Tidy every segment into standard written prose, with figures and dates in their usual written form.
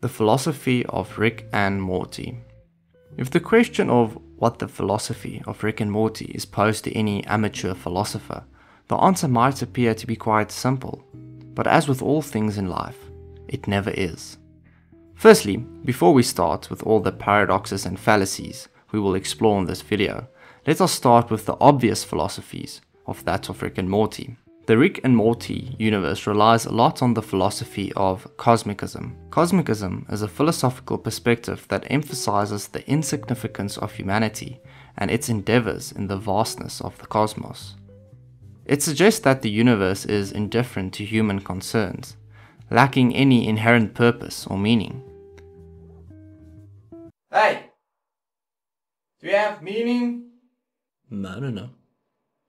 The philosophy of Rick and Morty. If the question of what the philosophy of Rick and Morty is posed to any amateur philosopher, the answer might appear to be quite simple, but as with all things in life, it never is. Firstly, before we start with all the paradoxes and fallacies we will explore in this video, let us start with the obvious philosophies of that of Rick and Morty. The Rick and Morty universe relies a lot on the philosophy of cosmicism. Cosmicism is a philosophical perspective that emphasizes the insignificance of humanity and its endeavors in the vastness of the cosmos. It suggests that the universe is indifferent to human concerns, lacking any inherent purpose or meaning. Hey! Do you have meaning? No.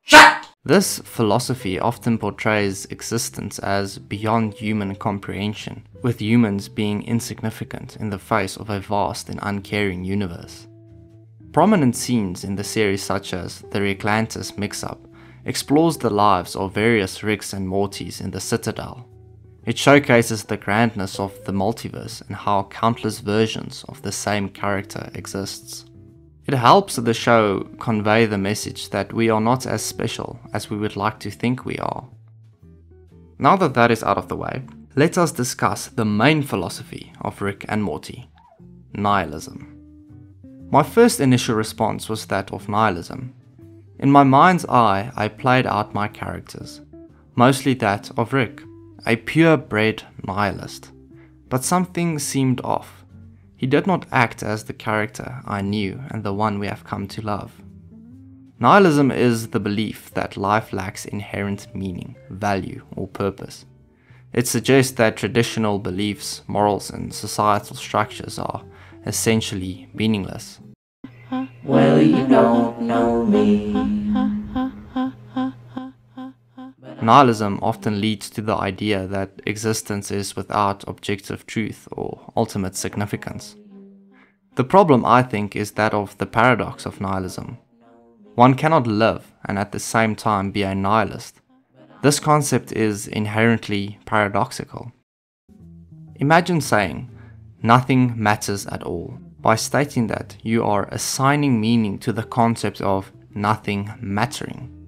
Shut! This philosophy often portrays existence as beyond human comprehension, with humans being insignificant in the face of a vast and uncaring universe. Prominent scenes in the series such as the Ricklantis mix-up explores the lives of various Ricks and Mortys in the Citadel. It showcases the grandness of the multiverse and how countless versions of the same character exists. It helps the show convey the message that we are not as special as we would like to think we are. Now that that is out of the way, let us discuss the main philosophy of Rick and Morty: nihilism. My first initial response was that of nihilism. In my mind's eye, I played out my characters, mostly that of Rick, a purebred nihilist. But something seemed off. He did not act as the character I knew and the one we have come to love. Nihilism is the belief that life lacks inherent meaning, value, or purpose. It suggests that traditional beliefs, morals, and societal structures are essentially meaningless. Well, you don't know me. Nihilism often leads to the idea that existence is without objective truth or ultimate significance. The problem, I think, is that of the paradox of nihilism. One cannot live and at the same time be a nihilist. This concept is inherently paradoxical. Imagine saying, nothing matters at all, by stating that you are assigning meaning to the concept of nothing mattering.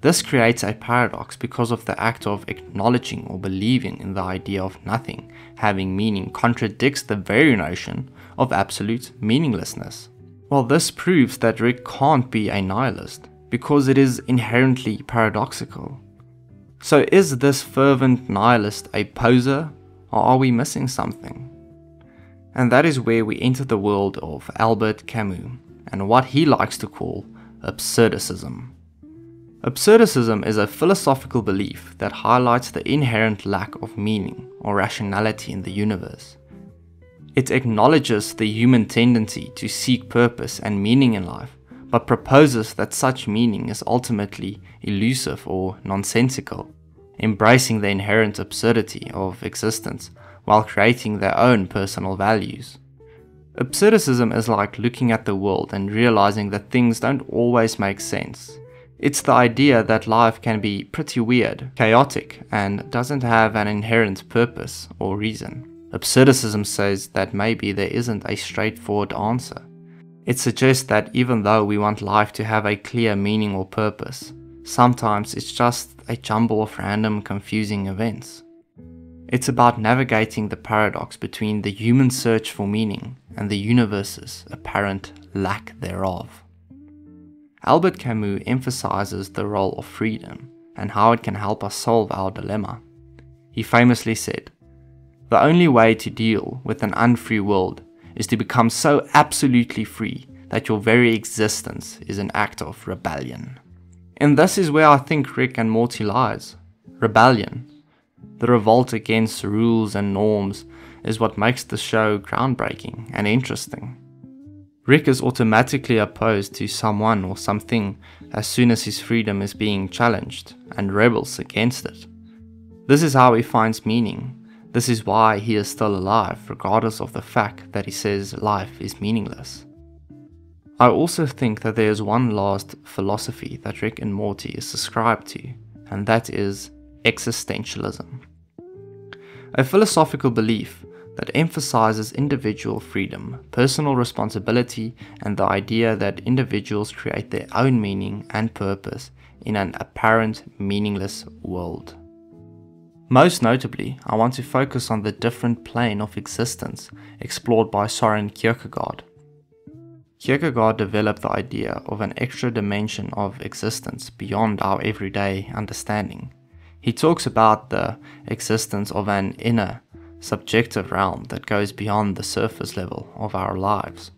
This creates a paradox because of the act of acknowledging or believing in the idea of nothing having meaning contradicts the very notion of absolute meaninglessness. Well, this proves that Rick can't be a nihilist because it is inherently paradoxical. So is this fervent nihilist a poser, or are we missing something? And that is where we enter the world of Albert Camus and what he likes to call absurdicism. Absurdism is a philosophical belief that highlights the inherent lack of meaning or rationality in the universe. It acknowledges the human tendency to seek purpose and meaning in life, but proposes that such meaning is ultimately elusive or nonsensical, embracing the inherent absurdity of existence while creating their own personal values. Absurdism is like looking at the world and realizing that things don't always make sense. It's the idea that life can be pretty weird, chaotic, and doesn't have an inherent purpose or reason. Absurdism says that maybe there isn't a straightforward answer. It suggests that even though we want life to have a clear meaning or purpose, sometimes it's just a jumble of random, confusing events. It's about navigating the paradox between the human search for meaning and the universe's apparent lack thereof. Albert Camus emphasizes the role of freedom and how it can help us solve our dilemma. He famously said, "The only way to deal with an unfree world is to become so absolutely free that your very existence is an act of rebellion." And this is where I think Rick and Morty lies. Rebellion. The revolt against rules and norms is what makes the show groundbreaking and interesting. Rick is automatically opposed to someone or something as soon as his freedom is being challenged and rebels against it. This is how he finds meaning. This is why he is still alive, regardless of the fact that he says life is meaningless. I also think that there is one last philosophy that Rick and Morty is subscribed to, and that is existentialism. A philosophical belief that emphasizes individual freedom, personal responsibility, and the idea that individuals create their own meaning and purpose in an apparent meaningless world. Most notably, I want to focus on the different plane of existence explored by Søren Kierkegaard. Kierkegaard developed the idea of an extra dimension of existence beyond our everyday understanding. He talks about the existence of an inner, subjective realm that goes beyond the surface level of our lives.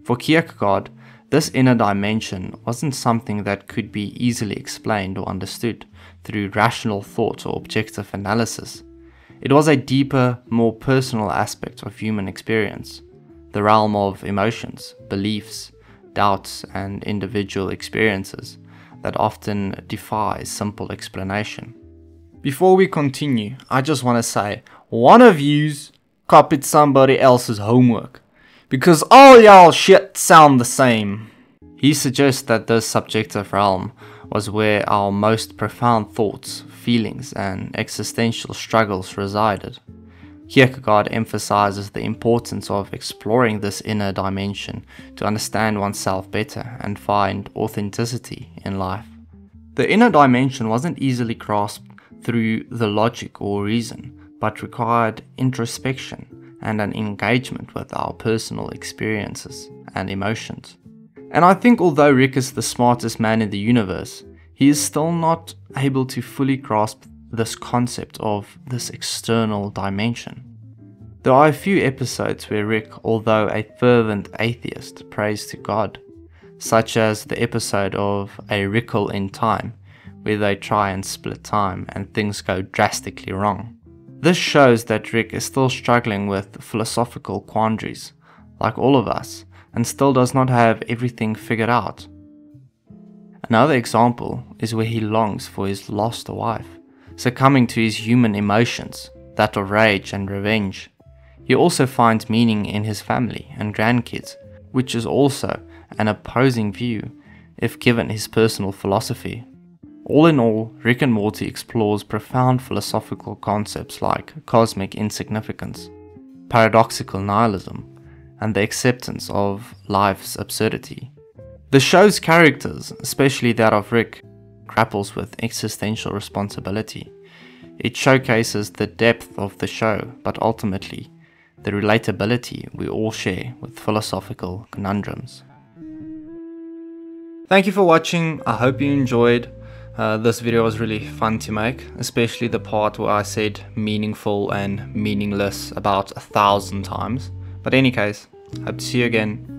For Kierkegaard, this inner dimension wasn't something that could be easily explained or understood through rational thought or objective analysis. It was a deeper, more personal aspect of human experience, the realm of emotions, beliefs, doubts, and individual experiences that often defies simple explanation. Before we continue, I just want to say, one of yous copied somebody else's homework, because all y'all shit sound the same. He suggests that this subjective realm was where our most profound thoughts, feelings, and existential struggles resided. Kierkegaard emphasizes the importance of exploring this inner dimension to understand oneself better and find authenticity in life. The inner dimension wasn't easily grasped through the logic or reason, but required introspection and an engagement with our personal experiences and emotions. And I think although Rick is the smartest man in the universe, he is still not able to fully grasp this concept of this external dimension. There are a few episodes where Rick, although a fervent atheist, prays to God, such as the episode of A Wrinkle in Time, where they try and split time and things go drastically wrong. This shows that Rick is still struggling with philosophical quandaries, like all of us, and still does not have everything figured out. Another example is where he longs for his lost wife, succumbing to his human emotions, that of rage and revenge. He also finds meaning in his family and grandkids, which is also an opposing view if given his personal philosophy. All in all, Rick and Morty explores profound philosophical concepts like cosmic insignificance, paradoxical nihilism, and the acceptance of life's absurdity. The show's characters, especially that of Rick, grapples with existential responsibility. It showcases the depth of the show, but ultimately, the relatability we all share with philosophical conundrums. Thank you for watching. I hope you enjoyed. This video was really fun to make, especially the part where I said meaningful and meaningless about 1,000 times. But in any case, hope to see you again.